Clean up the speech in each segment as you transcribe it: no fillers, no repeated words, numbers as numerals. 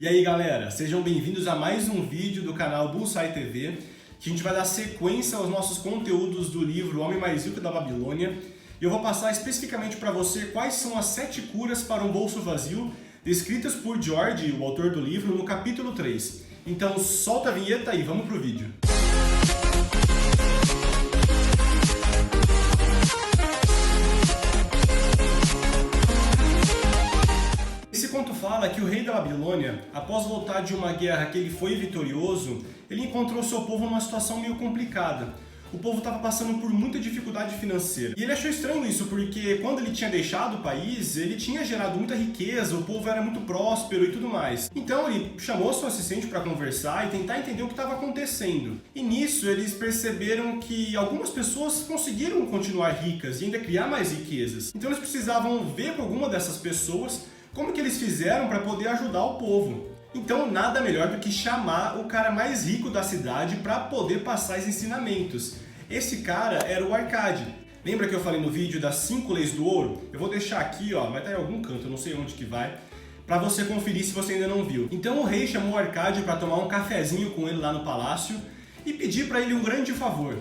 E aí galera, sejam bem-vindos a mais um vídeo do canal Bullseye TV, que a gente vai dar sequência aos nossos conteúdos do livro O Homem Mais Rico da Babilônia. E eu vou passar especificamente para você quais são as 7 curas para um bolso vazio, descritas por George, o autor do livro, no capítulo 3. Então solta a vinheta e vamos pro vídeo. Esse conto fala que o rei da Babilônia, após voltar de uma guerra que ele foi vitorioso, ele encontrou seu povo numa situação meio complicada. O povo estava passando por muita dificuldade financeira. E ele achou estranho isso, porque quando ele tinha deixado o país, ele tinha gerado muita riqueza, o povo era muito próspero e tudo mais. Então ele chamou seu assistente para conversar e tentar entender o que estava acontecendo. E nisso eles perceberam que algumas pessoas conseguiram continuar ricas e ainda criar mais riquezas. Então eles precisavam ver com alguma dessas pessoas como que eles fizeram para poder ajudar o povo. Então nada melhor do que chamar o cara mais rico da cidade para poder passar esses ensinamentos. Esse cara era o Arcade. Lembra que eu falei no vídeo das 5 leis do ouro? Eu vou deixar aqui, ó, vai estar em algum canto, eu não sei onde que vai, para você conferir se você ainda não viu. Então o rei chamou o Arcade para tomar um cafezinho com ele lá no palácio e pedir para ele um grande favor,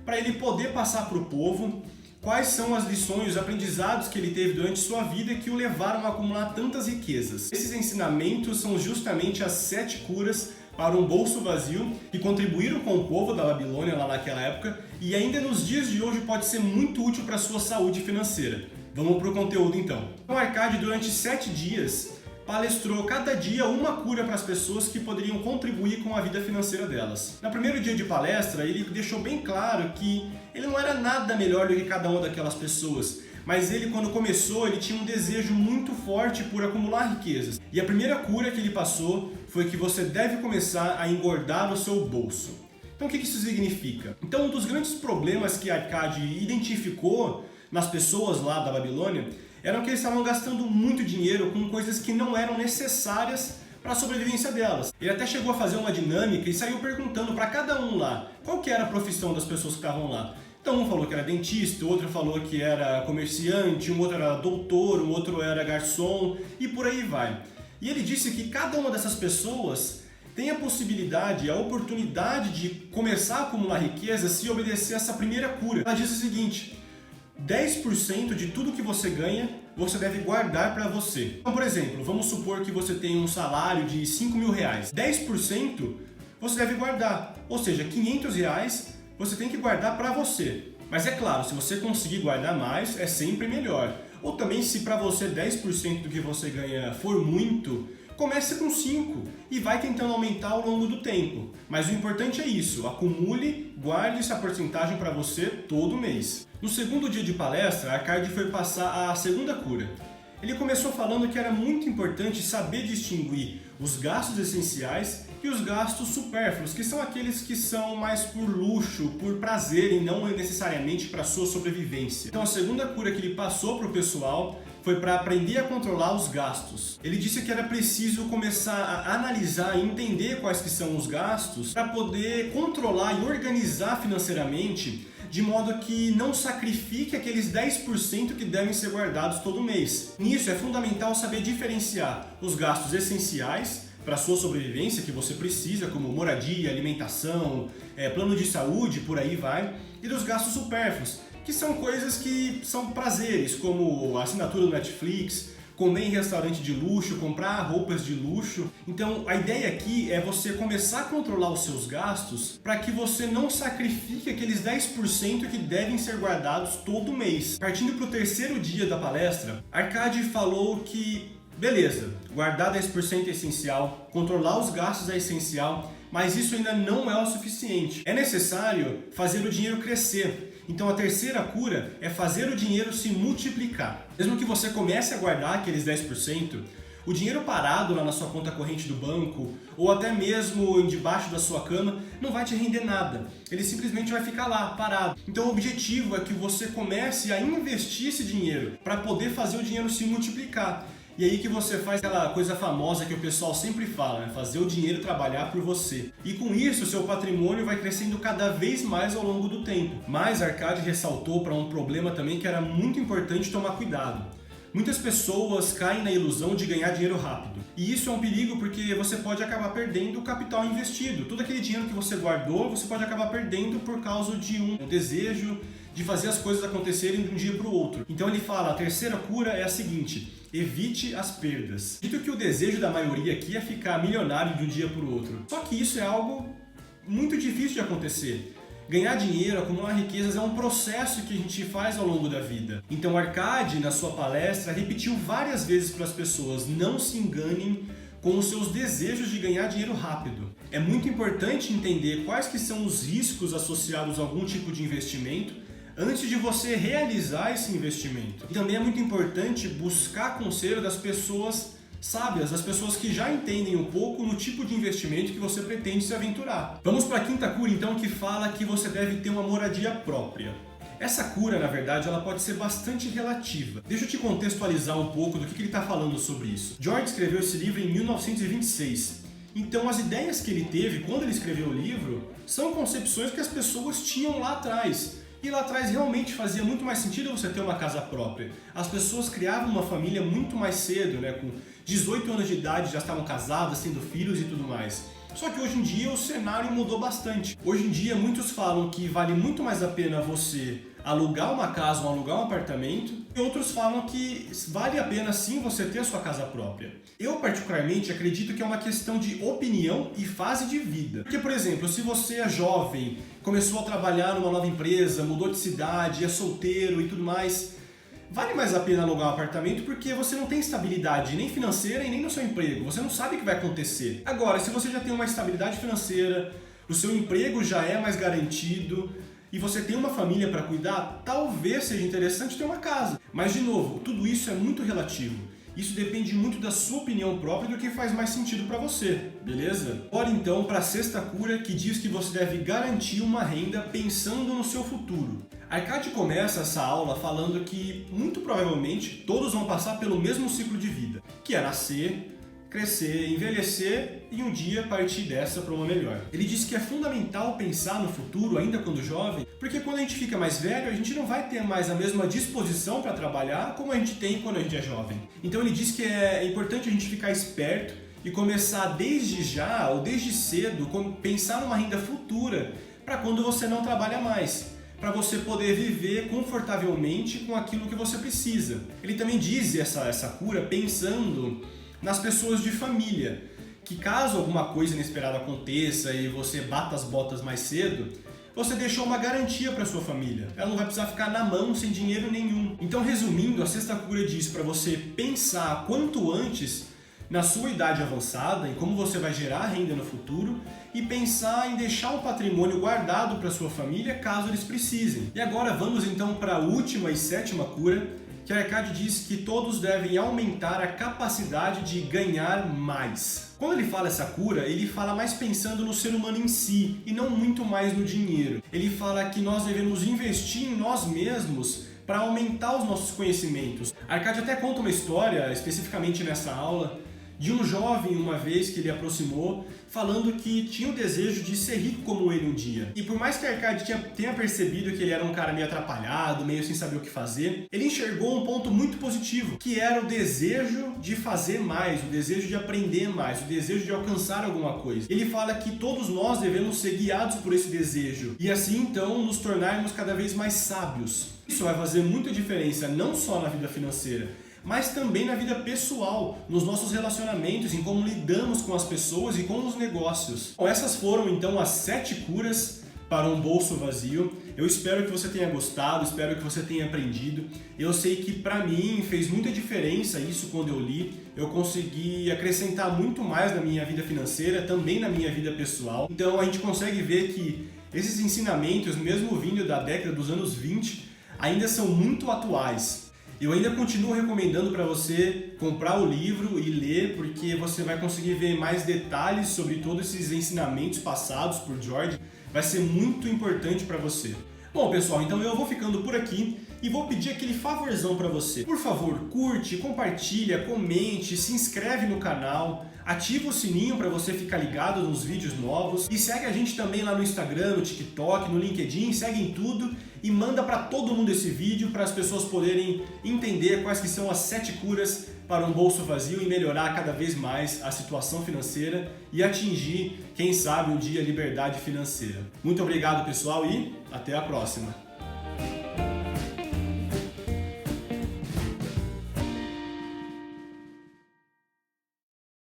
para ele poder passar para o povo quais são as lições, os aprendizados que ele teve durante sua vida que o levaram a acumular tantas riquezas. Esses ensinamentos são justamente as 7 curas para um bolso vazio que contribuíram com o povo da Babilônia lá naquela época e ainda nos dias de hoje pode ser muito útil para a sua saúde financeira. Vamos para o conteúdo então. O Arcade durante 7 dias palestrou cada dia uma cura para as pessoas que poderiam contribuir com a vida financeira delas. No primeiro dia de palestra, ele deixou bem claro que ele não era nada melhor do que cada uma daquelas pessoas, mas ele, quando começou, ele tinha um desejo muito forte por acumular riquezas. E a primeira cura que ele passou foi que você deve começar a engordar o seu bolso. Então o que isso significa? Então um dos grandes problemas que Arcade identificou nas pessoas lá da Babilônia eram que eles estavam gastando muito dinheiro com coisas que não eram necessárias para a sobrevivência delas. Ele até chegou a fazer uma dinâmica e saiu perguntando para cada um lá qual que era a profissão das pessoas que estavam lá. Então um falou que era dentista, o outro falou que era comerciante, um outro era doutor, um outro era garçom e por aí vai. E ele disse que cada uma dessas pessoas tem a possibilidade, a oportunidade de começar a acumular riqueza se obedecer essa primeira cura. Ela disse o seguinte: 10% de tudo que você ganha, você deve guardar para você. Então, por exemplo, vamos supor que você tem um salário de 5 mil reais. 10% você deve guardar, ou seja, 500 reais você tem que guardar para você. Mas é claro, se você conseguir guardar mais, é sempre melhor. Ou também, se para você 10% do que você ganha for muito, comece com 5 e vai tentando aumentar ao longo do tempo. Mas o importante é isso, acumule, guarde essa porcentagem para você todo mês. No segundo dia de palestra, Arcade foi passar a segunda cura. Ele começou falando que era muito importante saber distinguir os gastos essenciais e os gastos supérfluos, que são aqueles que são mais por luxo, por prazer e não necessariamente para sua sobrevivência. Então a segunda cura que ele passou para o pessoal foi para aprender a controlar os gastos. Ele disse que era preciso começar a analisar e entender quais que são os gastos para poder controlar e organizar financeiramente de modo que não sacrifique aqueles 10% que devem ser guardados todo mês. Nisso é fundamental saber diferenciar os gastos essenciais para a sua sobrevivência, que você precisa, como moradia, alimentação, plano de saúde, por aí vai, e dos gastos supérfluos, que são coisas que são prazeres, como a assinatura do Netflix, comer em restaurante de luxo, comprar roupas de luxo. Então a ideia aqui é você começar a controlar os seus gastos para que você não sacrifique aqueles 10% que devem ser guardados todo mês. Partindo para o terceiro dia da palestra, Arcade falou que beleza, guardar 10% é essencial, controlar os gastos é essencial, mas isso ainda não é o suficiente. É necessário fazer o dinheiro crescer. Então a terceira cura é fazer o dinheiro se multiplicar. Mesmo que você comece a guardar aqueles 10%, o dinheiro parado lá na sua conta corrente do banco, ou até mesmo debaixo da sua cama, não vai te render nada. Ele simplesmente vai ficar lá, parado. Então o objetivo é que você comece a investir esse dinheiro para poder fazer o dinheiro se multiplicar. E aí que você faz aquela coisa famosa que o pessoal sempre fala, né? Fazer o dinheiro trabalhar por você. E com isso, o seu patrimônio vai crescendo cada vez mais ao longo do tempo. Mas Arcade ressaltou para um problema também que era muito importante tomar cuidado. Muitas pessoas caem na ilusão de ganhar dinheiro rápido. E isso é um perigo porque você pode acabar perdendo o capital investido. Todo aquele dinheiro que você guardou, você pode acabar perdendo por causa de um desejo de fazer as coisas acontecerem de um dia para o outro. Então ele fala, a terceira cura é a seguinte: evite as perdas. Dito que o desejo da maioria aqui é ficar milionário de um dia para o outro. Só que isso é algo muito difícil de acontecer. Ganhar dinheiro, acumular riquezas é um processo que a gente faz ao longo da vida. Então Arcade, na sua palestra, repetiu várias vezes para as pessoas: não se enganem com os seus desejos de ganhar dinheiro rápido. É muito importante entender quais que são os riscos associados a algum tipo de investimento antes de você realizar esse investimento. E também é muito importante buscar conselho das pessoas sábias, das pessoas que já entendem um pouco no tipo de investimento que você pretende se aventurar. Vamos para a quinta cura então, que fala que você deve ter uma moradia própria. Essa cura, na verdade, ela pode ser bastante relativa. Deixa eu te contextualizar um pouco do que ele está falando sobre isso. George escreveu esse livro em 1926. Então as ideias que ele teve quando ele escreveu o livro são concepções que as pessoas tinham lá atrás. E lá atrás realmente fazia muito mais sentido você ter uma casa própria. As pessoas criavam uma família muito mais cedo, né? Com 18 anos de idade já estavam casadas, tendo filhos e tudo mais. Só que hoje em dia o cenário mudou bastante. Hoje em dia muitos falam que vale muito mais a pena você alugar uma casa ou alugar um apartamento, e outros falam que vale a pena sim você ter a sua casa própria. Eu particularmente acredito que é uma questão de opinião e fase de vida. Porque, por exemplo, se você é jovem, começou a trabalhar numa nova empresa, mudou de cidade, é solteiro e tudo mais, vale mais a pena alugar um apartamento porque você não tem estabilidade nem financeira e nem no seu emprego. Você não sabe o que vai acontecer. Agora, se você já tem uma estabilidade financeira, o seu emprego já é mais garantido e você tem uma família para cuidar, talvez seja interessante ter uma casa. Mas, de novo, tudo isso é muito relativo. Isso depende muito da sua opinião própria e do que faz mais sentido para você, beleza? Bora então para a sexta cura, que diz que você deve garantir uma renda pensando no seu futuro. Arcade começa essa aula falando que, muito provavelmente, todos vão passar pelo mesmo ciclo de vida, que é nascer, crescer, envelhecer e um dia partir dessa para uma melhor. Ele diz que é fundamental pensar no futuro ainda quando jovem, porque quando a gente fica mais velho, a gente não vai ter mais a mesma disposição para trabalhar como a gente tem quando a gente é jovem. Então ele diz que é importante a gente ficar esperto e começar desde já ou desde cedo pensar numa renda futura para quando você não trabalha mais, para você poder viver confortavelmente com aquilo que você precisa. Ele também diz essa cura pensando nas pessoas de família, que caso alguma coisa inesperada aconteça e você bata as botas mais cedo, você deixou uma garantia para sua família. Ela não vai precisar ficar na mão sem dinheiro nenhum. Então, resumindo, a sexta cura diz para você pensar quanto antes na sua idade avançada, em como você vai gerar renda no futuro, e pensar em deixar um patrimônio guardado para sua família caso eles precisem. E agora vamos então para a última e sétima cura, que Arcade diz que todos devem aumentar a capacidade de ganhar mais. Quando ele fala essa cura, ele fala mais pensando no ser humano em si e não muito mais no dinheiro. Ele fala que nós devemos investir em nós mesmos para aumentar os nossos conhecimentos. Arcade até conta uma história, especificamente nessa aula, de um jovem uma vez que ele aproximou, falando que tinha o desejo de ser rico como ele um dia. E por mais que Arcade tenha percebido que ele era um cara meio atrapalhado, meio sem saber o que fazer, ele enxergou um ponto muito positivo, que era o desejo de fazer mais, o desejo de aprender mais, o desejo de alcançar alguma coisa. Ele fala que todos nós devemos ser guiados por esse desejo e assim então nos tornarmos cada vez mais sábios. Isso vai fazer muita diferença não só na vida financeira, mas também na vida pessoal, nos nossos relacionamentos, em como lidamos com as pessoas e com os negócios. Bom, essas foram então as 7 curas para um bolso vazio. Eu espero que você tenha gostado, espero que você tenha aprendido. Eu sei que para mim fez muita diferença isso quando eu li. Eu consegui acrescentar muito mais na minha vida financeira, também na minha vida pessoal. Então a gente consegue ver que esses ensinamentos, mesmo vindo da década dos anos 20, ainda são muito atuais. Eu ainda continuo recomendando para você comprar o livro e ler, porque você vai conseguir ver mais detalhes sobre todos esses ensinamentos passados por George. Vai ser muito importante para você. Bom, pessoal, então eu vou ficando por aqui. E vou pedir aquele favorzão para você. Por favor, curte, compartilha, comente, se inscreve no canal, ativa o sininho para você ficar ligado nos vídeos novos e segue a gente também lá no Instagram, no TikTok, no LinkedIn, segue em tudo e manda para todo mundo esse vídeo para as pessoas poderem entender quais que são as 7 curas para um bolso vazio e melhorar cada vez mais a situação financeira e atingir, quem sabe, um dia a liberdade financeira. Muito obrigado, pessoal, e até a próxima!